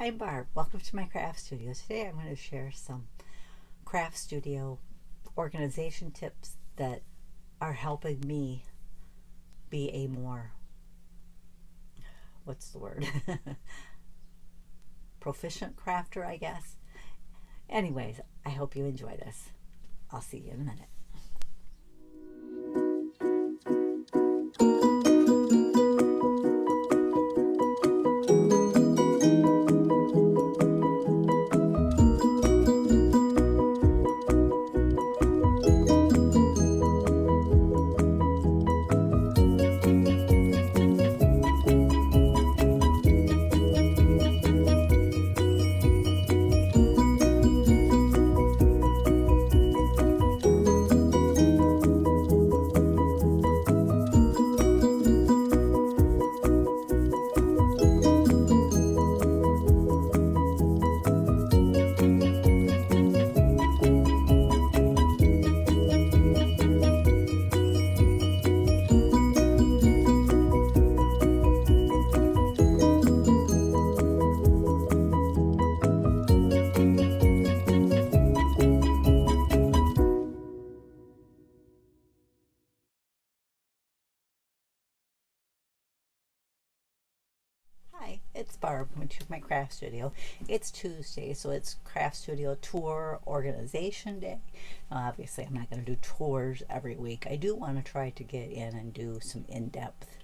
Hi Barb, welcome to my craft studio. Today I'm going to share some craft studio organization tips that are helping me be a more, what's the word, proficient crafter, I guess. Anyways, I hope you enjoy this. I'll see you in a minute. Hi, it's Barb with my craft studio. It's Tuesday, so it's craft studio tour organization day. Now, obviously, I'm not going to do tours every week. I do want to try to get in and do some in-depth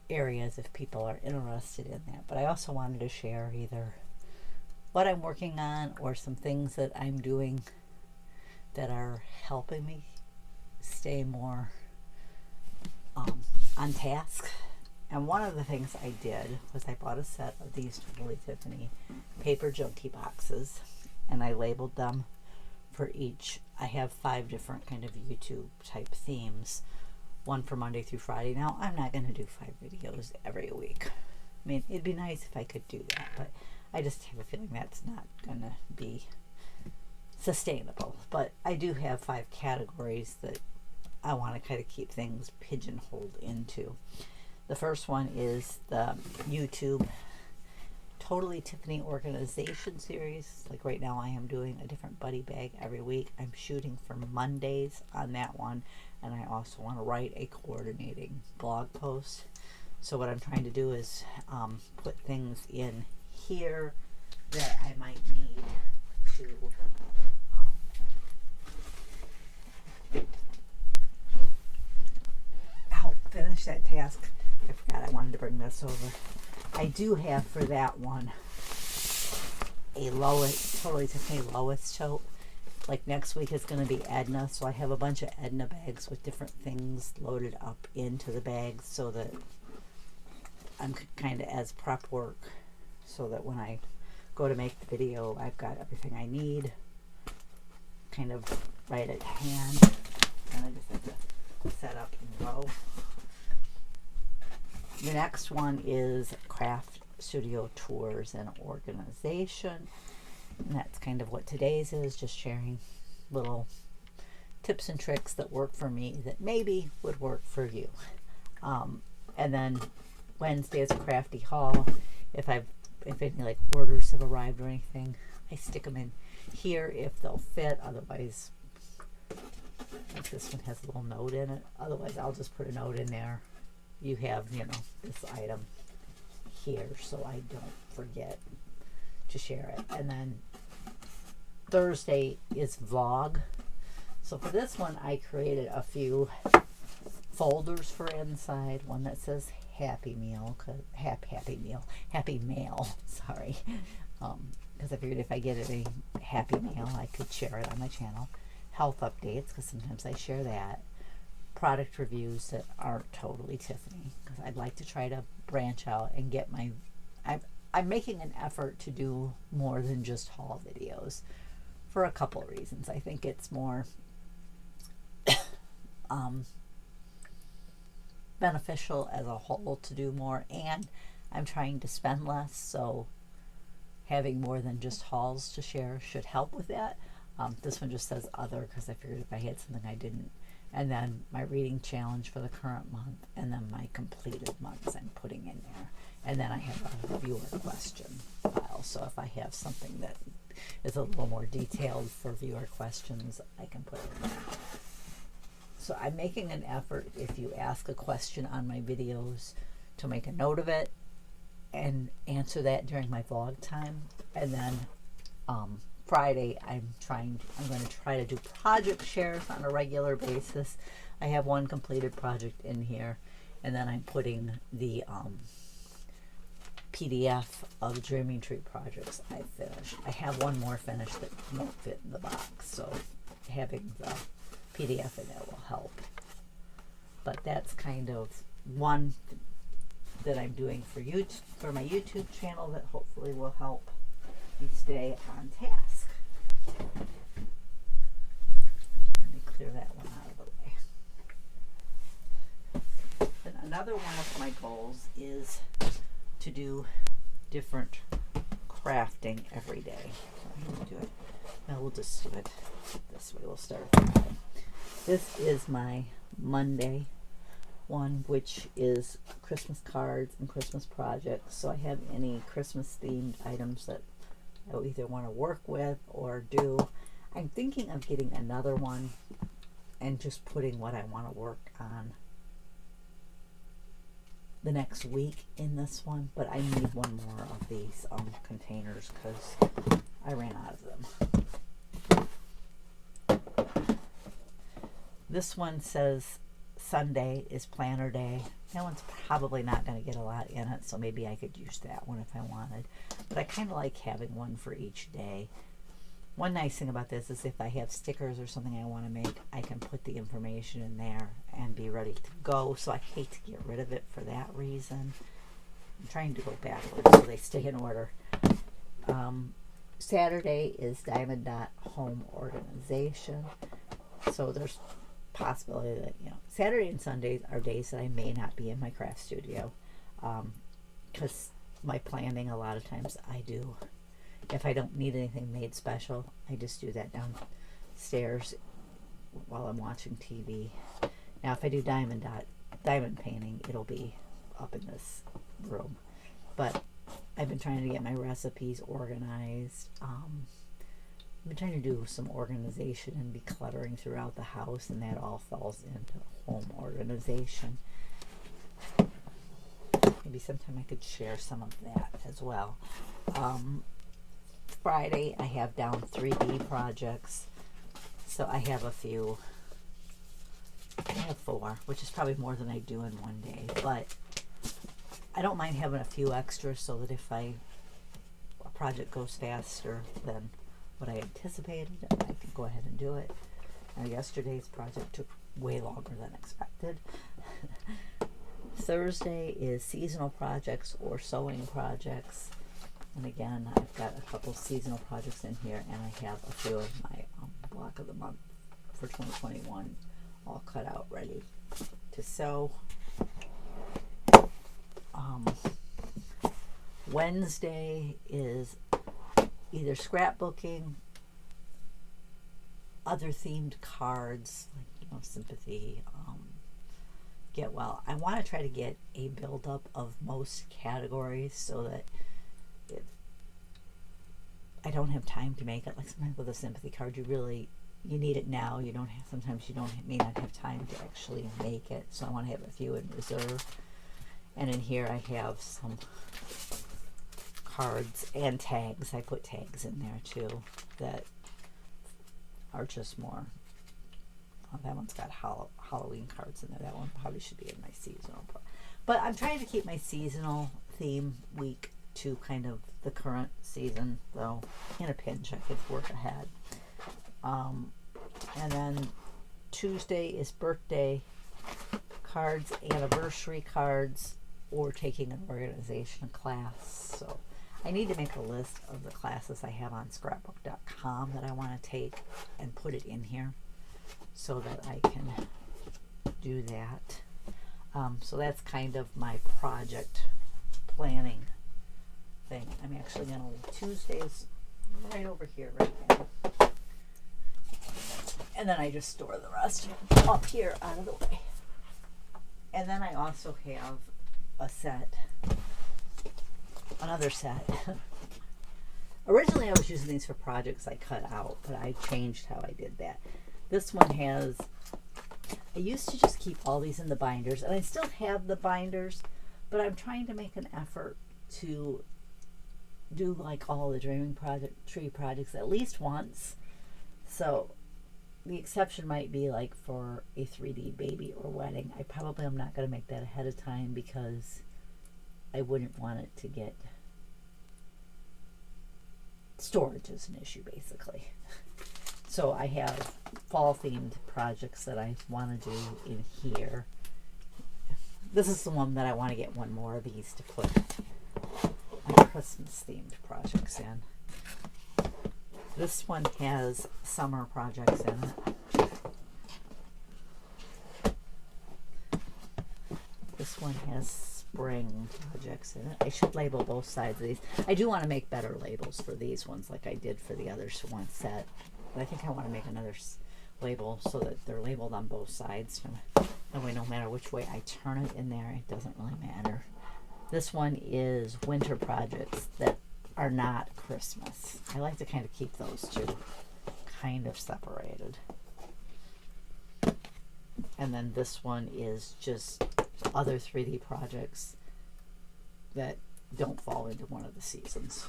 areas if people are interested in that. But I also wanted to share either what I'm working on or some things that I'm doing that are helping me stay more on task. And one of the things I did was I bought a set of these Totally Tiffany paper junkie boxes, and I labeled them for each. I have 5 different kind of YouTube type themes, one for Monday through Friday. Now, I'm not going to do 5 videos every week. I mean, it'd be nice if I could do that, but I just have a feeling that's not going to be sustainable. But I do have 5 categories that I want to kind of keep things pigeonholed into. The first one is the YouTube Totally Tiffany Organization series. Like right now I am doing a different buddy bag every week. I'm shooting for Mondays on that one, and I also want to write a coordinating blog post. So what I'm trying to do is put things in here that I might need to help finish that task. I forgot I wanted to bring this over. I do have for that one a Totally Tiffany Lois tote. Like next week is going to be Edna, so I have a bunch of Edna bags with different things loaded up into the bags so that I'm kind of as prep work, so that when I go to make the video, I've got everything I need kind of right at hand, and I just have to set up and go. The next one is craft studio tours and organization. And that's kind of what today's is, just sharing little tips and tricks that work for me that maybe would work for you. And then Wednesday is Crafty Haul. If any like orders have arrived or anything, I stick them in here if they'll fit. Otherwise, like this one has a little note in it. Otherwise, I'll just put a note in there. You have, this item here so I don't forget to share it. And then Thursday is vlog. So for this one, I created a few folders for inside. One that says happy mail, sorry. Because I figured if I get a happy mail, I could share it on my channel. Health updates, because sometimes I share that. Product reviews that aren't totally Tiffany, because I'd like to try to branch out and get I'm making an effort to do more than just haul videos for a couple of reasons. I think it's more beneficial as a whole to do more, and I'm trying to spend less, so having more than just hauls to share should help with that. This one just says other, because I figured if I had something I didn't and then my reading challenge for the current month, and then my completed months I'm putting in there. And then I have a viewer question file, so if I have something that is a little more detailed for viewer questions, I can put it in there. So I'm making an effort, if you ask a question on my videos, to make a note of it and answer that during my vlog time. And then Friday, I'm going to try to do project shares on a regular basis. I have one completed project in here, and then I'm putting the PDF of Dreaming Tree projects I finished. I have one more finished that won't fit in the box, so having the PDF in there will help. But that's kind of one that I'm doing for YouTube, for my YouTube channel, that hopefully will help you stay on task. Let me clear that one out of the way. Then another one of my goals is to do different crafting every day. So I'm going to do it. Now we'll just do it this way. We'll start with that. This is my Monday one, which is Christmas cards and Christmas projects. So I have any Christmas themed items that I either want to work with or do. I'm thinking of getting another one and just putting what I want to work on the next week in this one, but I need one more of these containers because I ran out of them. This one says Sunday is planner day. That one's probably not going to get a lot in it, so maybe I could use that one if I wanted. But I kind of like having one for each day. One nice thing about this is if I have stickers or something I want to make, I can put the information in there and be ready to go. So I hate to get rid of it for that reason. I'm trying to go backwards so they stay in order. Saturday is Diamond Dot Home Organization. So there's possibility that, you know, Saturday and Sundays are days that I may not be in my craft studio, because my planning, a lot of times I do, if I don't need anything made special, I just do that downstairs while I'm watching TV. Now if I do diamond painting, it'll be up in this room. But I've been trying to get my recipes organized. I've been trying to do some organization and decluttering throughout the house, and that all falls into home organization. Maybe sometime I could share some of that as well. Friday I have down 3D projects, so I have a few. I have 4, which is probably more than I do in one day, but I don't mind having a few extras so that if a project goes faster than what I anticipated, I can go ahead and do it. Now, yesterday's project took way longer than expected. Thursday is seasonal projects or sewing projects. And again, I've got a couple seasonal projects in here, and I have a few of my block of the month for 2021 all cut out, ready to sew. Wednesday is either scrapbooking, other themed cards, like, you know, sympathy, get well. I want to try to get a buildup of most categories so that if I don't have time to make it, like sometimes with a sympathy card, you need it now. You don't have, sometimes you may not have time to actually make it. So I want to have a few in reserve. And in here I have some cards and tags. I put tags in there too that are just more. Oh, that one's got Halloween cards in there. That one probably should be in my seasonal. But I'm trying to keep my seasonal theme week to kind of the current season, though in a pinch I could work ahead. And then Tuesday is birthday cards, anniversary cards, or taking an organization class. So I need to make a list of the classes I have on scrapbook.com that I want to take and put it in here so that I can do that. So that's kind of my project planning thing. I'm actually going to leave Tuesdays right over here right now. And then I just store the rest up here out of the way. And then I also have a set, another set. Originally I was using these for projects I cut out, but I changed how I did that. This one has, I used to just keep all these in the binders, and I still have the binders, but I'm trying to make an effort to do like all the dreaming tree projects at least once. So the exception might be like for a 3D baby or wedding. I probably am not going to make that ahead of time because I wouldn't want it to get, storage is an issue basically. So I have fall themed projects that I want to do in here. This is the one that I want to get one more of these to put my Christmas themed projects in. This one has summer projects in it. This one has spring projects in it. I should label both sides of these. I do want to make better labels for these ones like I did for the other one set. But I think I want to make another label so that they're labeled on both sides. That way no matter which way I turn it in there, it doesn't really matter. This one is winter projects that are not Christmas. I like to kind of keep those two kind of separated. And then this one is just other 3D projects that don't fall into one of the seasons.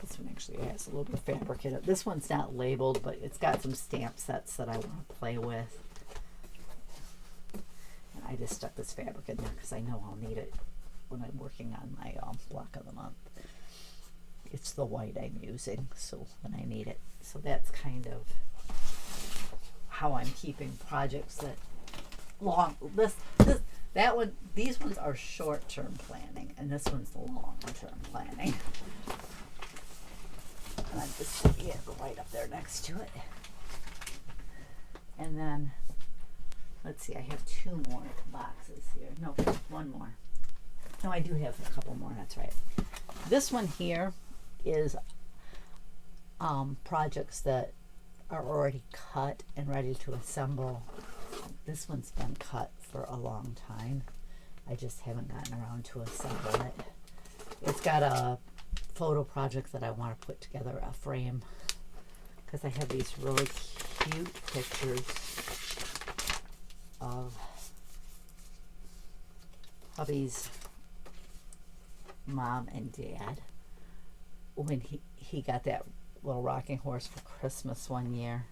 This one actually has a little bit of fabric in it. This one's not labeled, but it's got some stamp sets that I want to play with. And I just stuck this fabric in there because I know I'll need it when I'm working on my block of the month. It's the white I'm using, so when I need it. So that's kind of how I'm keeping projects that that one, these ones are short-term planning, and this one's the long-term planning. And I'm just sticking it right up there next to it. And then, let's see, I have 2 more boxes here. No, one more. No, I do have a couple more, that's right. This one here is projects that are already cut and ready to assemble. This one's been cut for a long time. I just haven't gotten around to assembling it. It's got a photo project that I want to put together, a frame, because I have these really cute pictures of hubby's mom and dad when he got that little rocking horse for Christmas one year,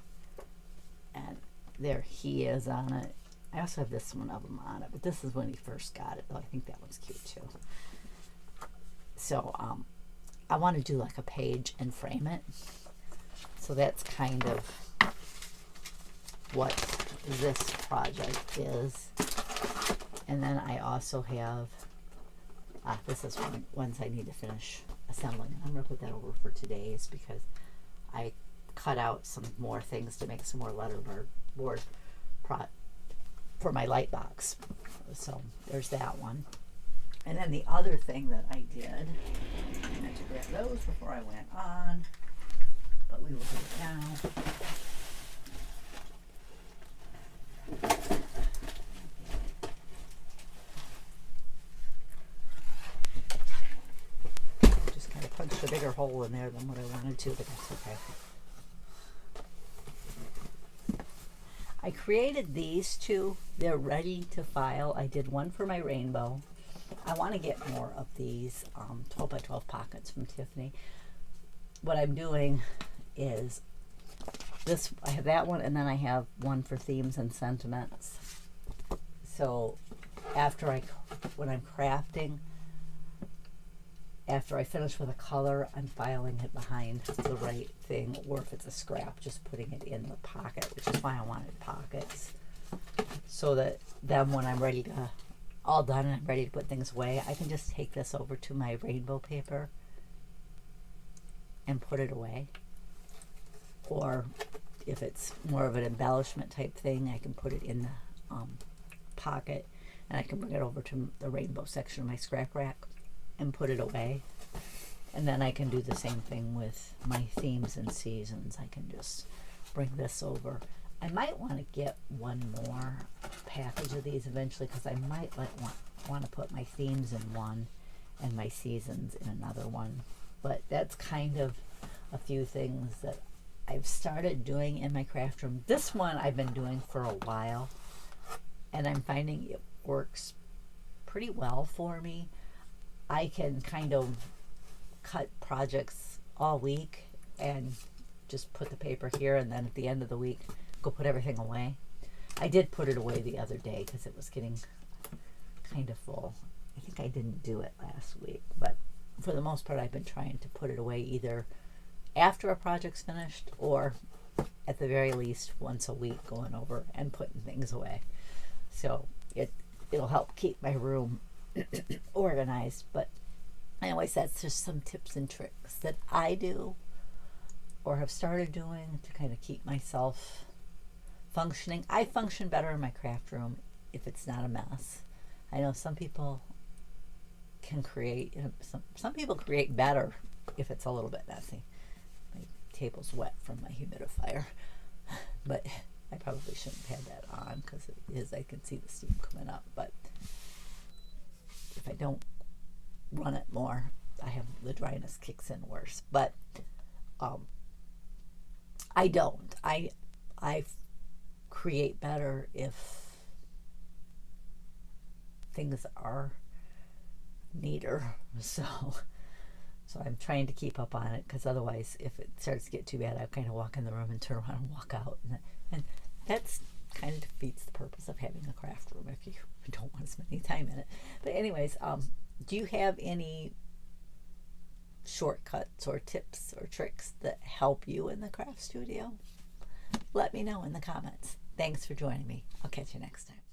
and there he is on it. I also have this one of him on it, but this is when he first got it, though. I think that one's cute too. So I want to do like a page and frame it. So that's kind of what this project is. And then I also have this is ones I need to finish assembling. I'm going to put that over for today's because I cut out some more things to make some more letterboard for my light box. So there's that one. And then the other thing that I did, I meant to grab those before I went on, but we will do it now. Just kind of punched a bigger hole in there than what I wanted to, but that's okay. I created these two. They're ready to file. I did one for my rainbow. I want to get more of these 12 by 12 pockets from Tiffany. What I'm doing is this, I have that one, and then I have one for themes and sentiments. So when I'm crafting, after I finish with a color, I'm filing it behind the right thing, or if it's a scrap, just putting it in the pocket, which is why I wanted pockets. So that then when I'm ready to, all done and I'm ready to put things away, I can just take this over to my rainbow paper and put it away. Or if it's more of an embellishment type thing, I can put it in the pocket, and I can bring it over to the rainbow section of my scrap rack and put it away. And then I can do the same thing with my themes and seasons. I can just bring this over. I might want to get one more package of these eventually, because I might want to put my themes in one and my seasons in another one. But that's kind of a few things that I've started doing in my craft room. This one I've been doing for a while, and I'm finding it works pretty well for me. I can kind of cut projects all week and just put the paper here, and then at the end of the week go put everything away. I did put it away the other day because it was getting kind of full. I think I didn't do it last week, but for the most part I've been trying to put it away either after a project's finished or at the very least once a week, going over and putting things away. So it'll help keep my room organized. But anyways, that's just some tips and tricks that I do or have started doing to kind of keep myself functioning. I function better in my craft room if it's not a mess. I know some people can create, some people create better if it's a little bit messy. My table's wet from my humidifier, but I probably shouldn't have had that on because it is, I can see the steam coming up. But if I don't run it more, I have the dryness kicks in worse. But I don't. I create better if things are neater. So I'm trying to keep up on it, because otherwise if it starts to get too bad, I kind of walk in the room and turn around and walk out, and that's kind of defeats the purpose of having a craft room if you don't want to spend any time in it. But anyways, do you have any shortcuts or tips or tricks that help you in the craft studio? Let me know in the comments. Thanks for joining me. I'll catch you next time.